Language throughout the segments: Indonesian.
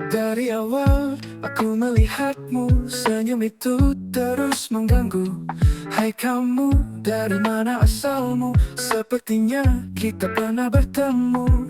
Dari awal aku melihatmu, senyum itu terus mengganggu. Hai kamu, dari mana asalmu? Sepertinya kita pernah bertemu.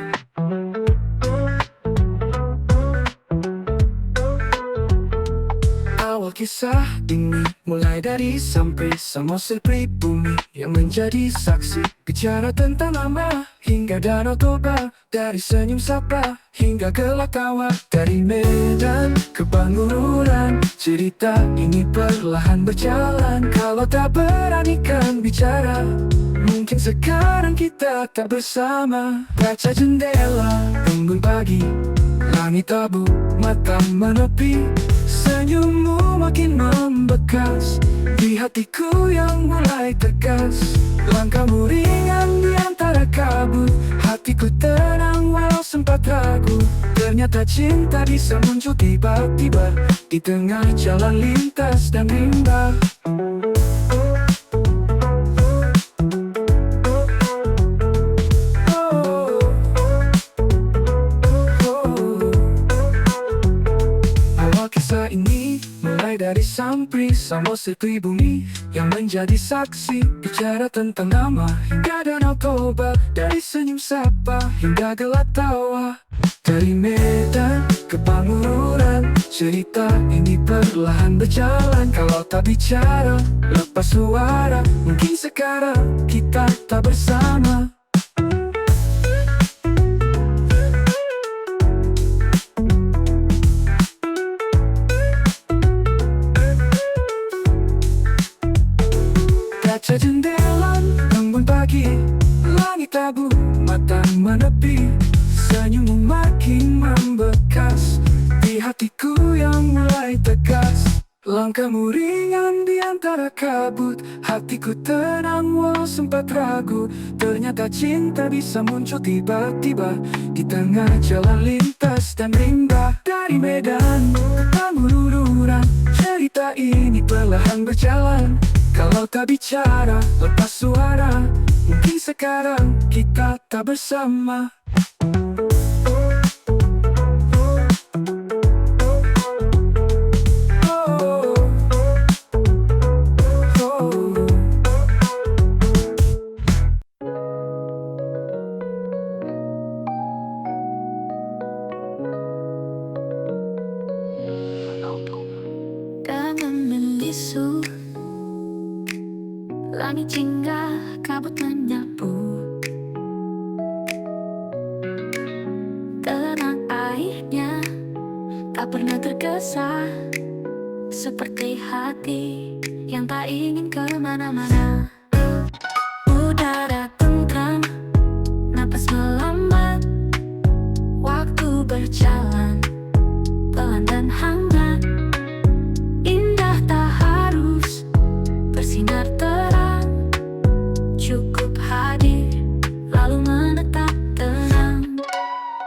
Awal kisah ini mulai dari sampai samosir pribumi yang menjadi saksi bicara tentang nama hingga danau Toba, dari senyum sapa hingga gelak tawa, dari Medan ke Pangururan. Cerita ini perlahan berjalan, kalau tak beranikan bicara, mungkin sekarang kita tak bersama. Kaca jendela, embun pagi, langit abu, mata menepi. Senyummu makin membekas di hatiku yang mulai tegas. Langkahmu ringan di antara kabut, hatiku tenang walau sempat ragu. Ternyata cinta bisa muncul tiba-tiba di tengah jalan lintas dan rimba. Kisah ini mulai dari Sampri Samosir pribumi yang menjadi saksi bicara tentang nama hingga danau Toba, dari senyum sapa hingga gelak tawa, dari Medan ke Pangururan. Cerita ini perlahan berjalan, kalau tak bicara lepas suara, mungkin sekarang kita tak bersama. Kaca jendela, embun pagi, langit abu, mata menepi. Senyummu makin membekas di hatiku yang mulai tegas. Langkahmu ringan di antara kabut, hatiku tenang walau sempat ragu. Ternyata cinta bisa muncul tiba-tiba di tengah jalan lintas dan rimba. Dari Medan ke Pangururan, cerita ini perlahan berjalan, kalau tak bicara lepas suara, mungkin sekarang kita tak bersama. Dengan membisu langit hingga kabut menyapu, tenang airnya tak pernah tergesa, seperti hati yang tak ingin kemana-mana. Udara tentram, napas melambat, waktu berjalan pelan dan hangat. Indah tak harus bersinar terang, cukup hadir lalu menetap tenang.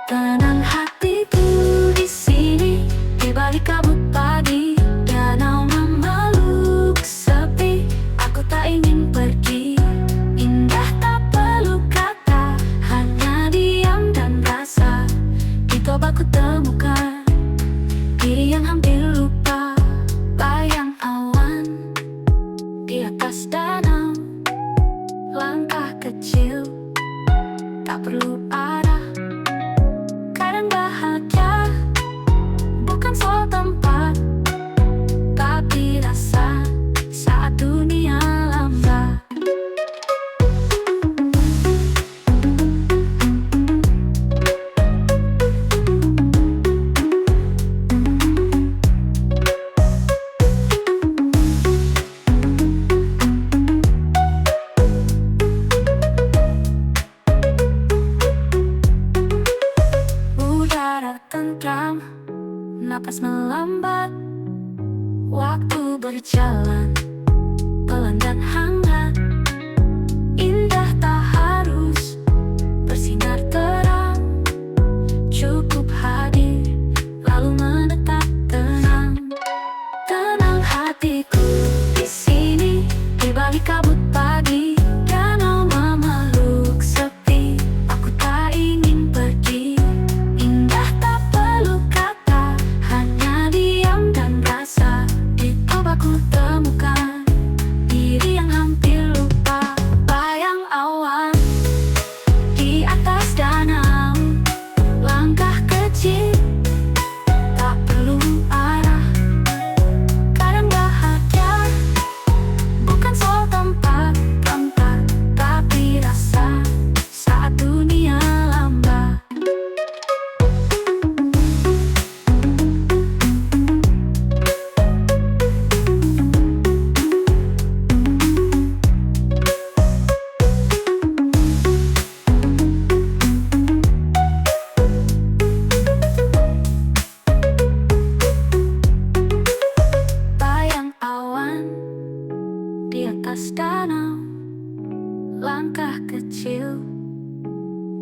Tenang hatiku di sini, di balik kabut pagi, danau memeluk sepi. Aku tak ingin pergi, indah tak perlu kata, hanya diam dan rasa. Di Toba ku temukan diri yang hampir lupa, bayang awan di atas danau. Langkah kecil, tak perlu arah. Kadang bahagia bukan soal tempat, tapi rasa saat dunia lambat. Udara tentram, napas melambat, waktu berjalan pelan dan hangat. Indah tak harus bersinar terang, cukup hadir lalu menetap tenang. Tenang hatiku di sini, di balik kabut pagi, danau memeluk sepi. Aku tak ingin pergi,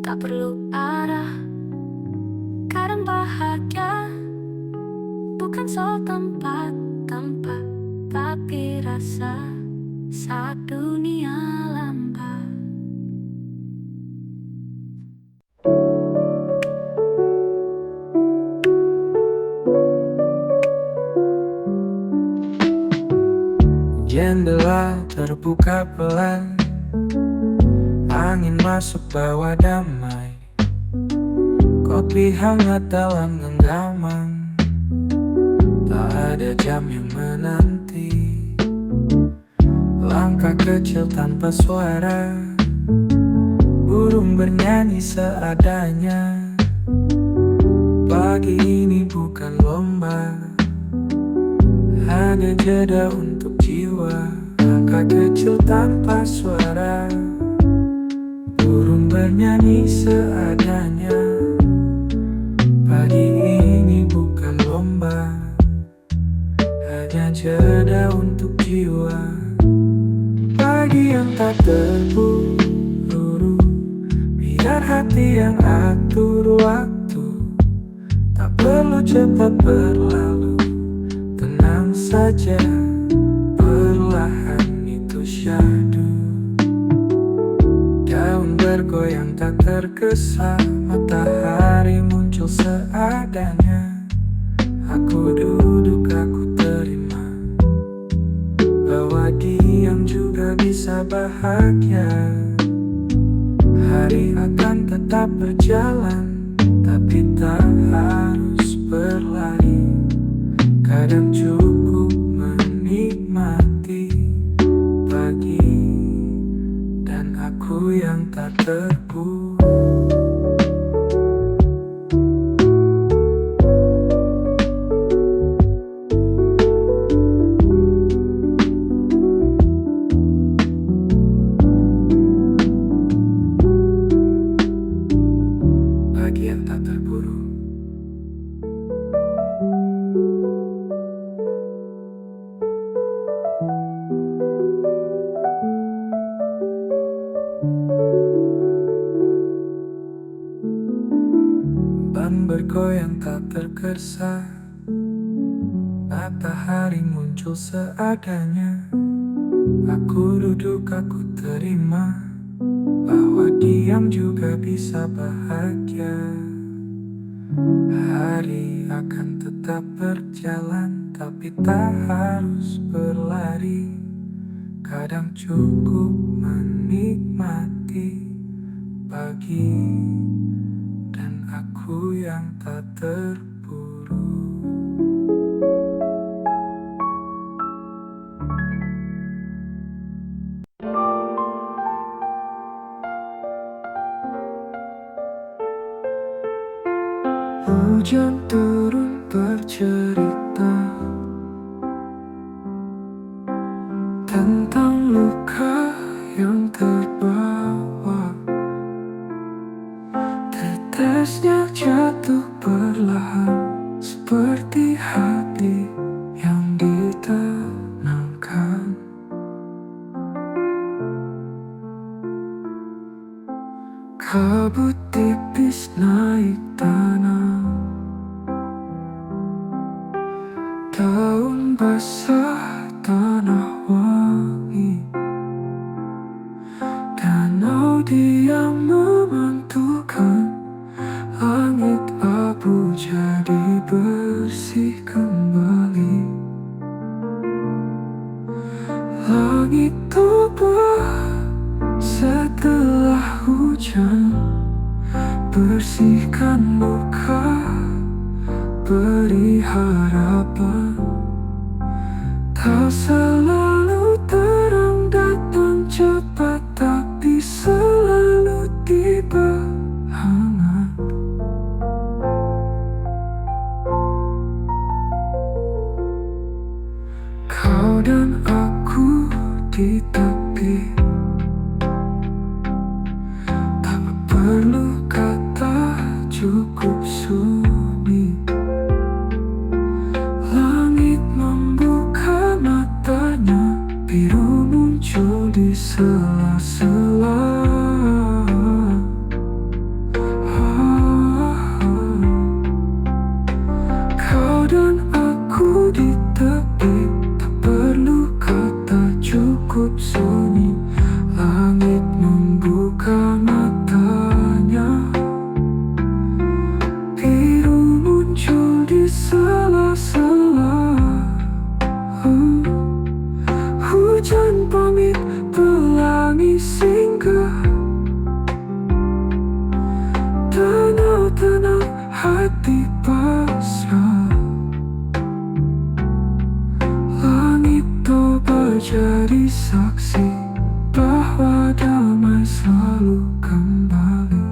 tak perlu arah. Kadang bahagia bukan soal tempat, tapi rasa saat dunia lambat. Jendela terbuka pelan, angin masuk bawa damai. Kopi hangat dalam genggaman, tak ada jam yang menanti. Langkah kecil tanpa suara, burung bernyanyi seadanya. Pagi ini bukan lomba, hanya jeda untuk jiwa. Langkah kecil tanpa suara, burung bernyanyi seadanya. Pagi ini bukan lomba, hanya jeda untuk jiwa. Pagi yang tak terburu, biar hati yang atur waktu. Tak perlu cepat berlalu, tenang saja, perlahan itu syahdu. Daun bergoyang tak tergesa, matahari muncul seadanya. Aku duduk, aku terima bahwa diam juga bisa bahagia. Hari akan tetap berjalan, tapi tak harus berlari. Kadang cukup menikmati pagi dan aku yang tak terburu. Pagi yang tak terburu. Ban bergoyang tak tergesa, matahari muncul seadanya. Aku duduk, aku terima bahwa diam juga bisa bahagia. Hari akan tetap berjalan, tapi tak harus berlari. Kadang cukup menikmati pagi dan aku yang tak terburu. Hujan turun bercerita tentang luka yang terbawa. Tetesnya jatuh perlahan, seperti hati yang ditenangkan. Kabut tipis naik tanah, daun basah, tanah wangi. Danau diam memantulkan, langit abu jadi bersih kembali. Langit tua setelah hujan, bersihkan luka, beri harapan. Tak selalu terang datang cepat, tapi selalu tiba hangat. Kau dan aku di tepi, tak perlu kata, cukup sunyi. Langit membuka matanya, biru muncul di sela-sela. tenang, hati pasrah. Langit toba jadi saksi bahwa damai selalu kembali.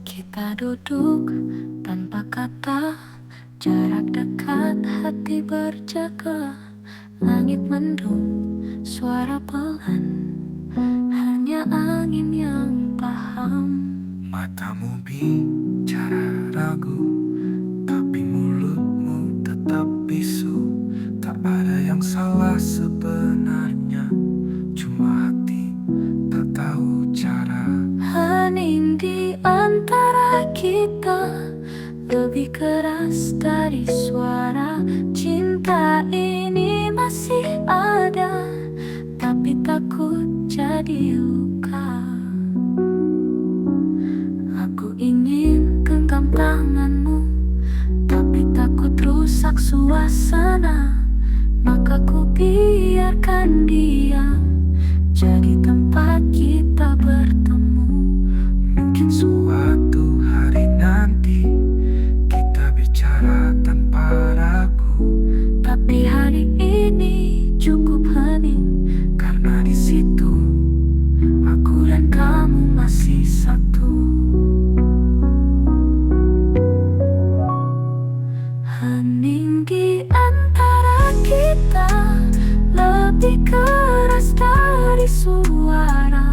Kita duduk tanpa kata, jarak dekat, hati berjaga. Langit mendung, suara pelan, hanya angin yang paham. Matamu bicara ragu, tapi mulutmu tetap bisu. Tak ada yang salah sebenarnya, cuma hati tak tahu cara. Hening di antara kita, lebih keras dari suara. Cinta ini masih ada, tapi takut jadi luka. Aku ingin genggam tanganmu, tapi takut rusak suasana. Maka ku biarkan diam, jadi tempat kita bertemu. Mungkin suatu hari nanti kita bicara tanpa ragu, Tapi hari ini cukup hening, karena di situ aku dan kamu masih satu. hening di antara kita, lebih keras dari suara.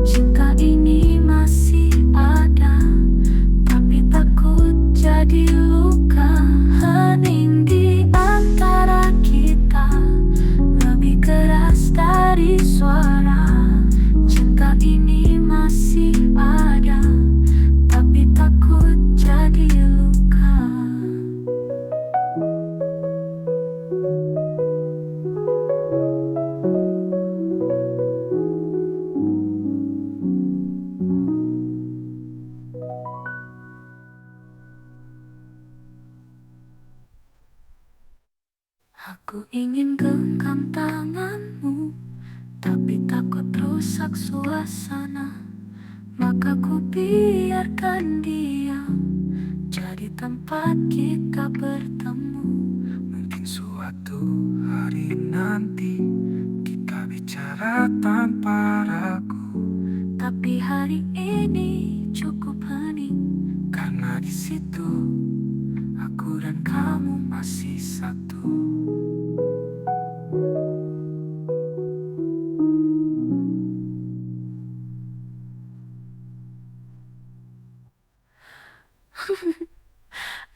Cinta ini masih ada, tapi takut jadi luka. Hening di antara kita, lebih keras dari suara. Cinta ini masih ada, tapi takut jadi luka. Aku ingin genggam tanganmu, tapi takut rusak suasana. Maka ku biarkan diam, jadi tempat kita bertemu. Mungkin suatu hari nanti kita bicara tanpa ragu, Tapi hari ini cukup hening, karena di situ aku dan kamu masih satu.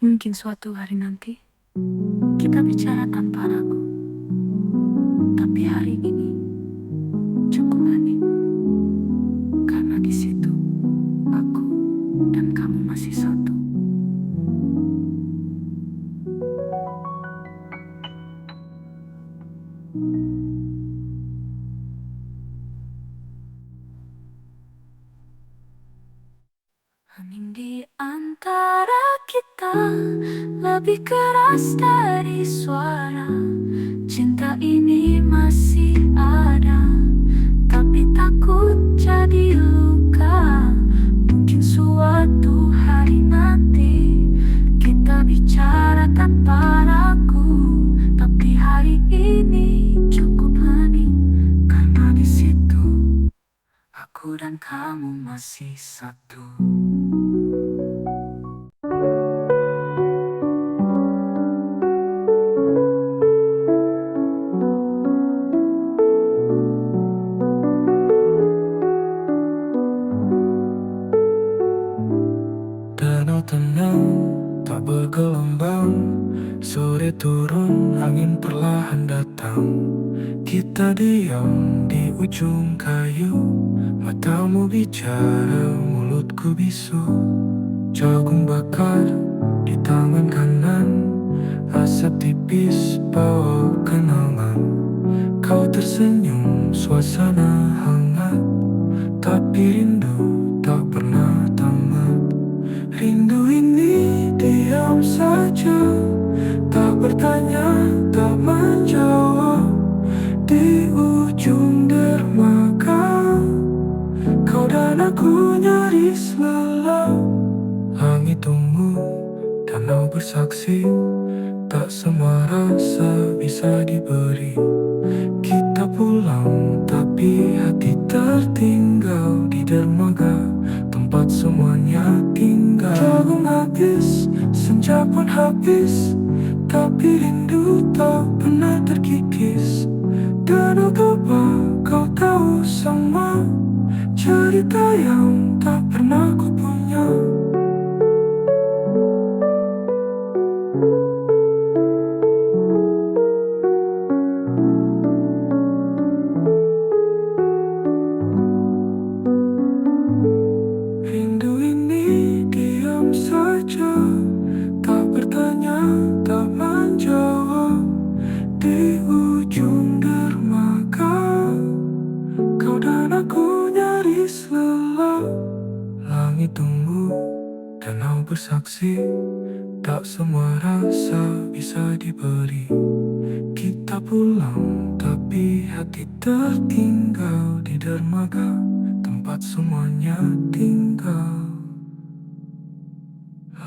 Mungkin suatu hari nanti kita bicara tanpa ragu, tapi hari ini cukup hening, karena di situ aku dan kamu masih satu. Hening di antara kita, lebih keras dari suara. Cinta ini masih ada, tapi takut jadi luka. Mungkin suatu hari nanti kita bicara tanpa ragu, tapi hari ini cukup hening, karena di situ aku dan kamu masih satu. Danau tenang, tak bergelombang. Sore turun, angin perlahan datang. Kita diam di ujung kayu. Matamu bicara, mulut mulutku bisu. Jagung bakar di tangan kanan, asap tipis bawa kenangan. Kau tersenyum, suasana hangat, tapi rindu tak pernah tamat. Rindu ini diam saja, tak bertanya, tak menjawab. Di ujung dermaga, kau dan aku nyaris lelah. Langit tunggu, danau bersaksi, tak semua rasa bisa diberi. Kita pulang, tapi hati tertinggal di dermaga, tempat semuanya tinggal. Jagung habis, senja pun habis, tapi rindu tak pernah terkikis. Danau Toba, kau tahu semua cerita yang tak pernah ku punya. Rindu ini diam saja, tak bertanya, tak menjawab. Di ujung dermaga, kau dan aku nyaris lelah. Langit tunggu, danau bersaksi, tak semua rasa bisa diberi. Kita pulang, tapi hati tertinggal di dermaga, tempat semuanya tinggal.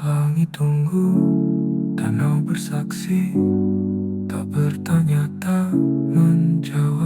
Langit tunggu, danau bersaksi, tak bertanya, tak menjawab.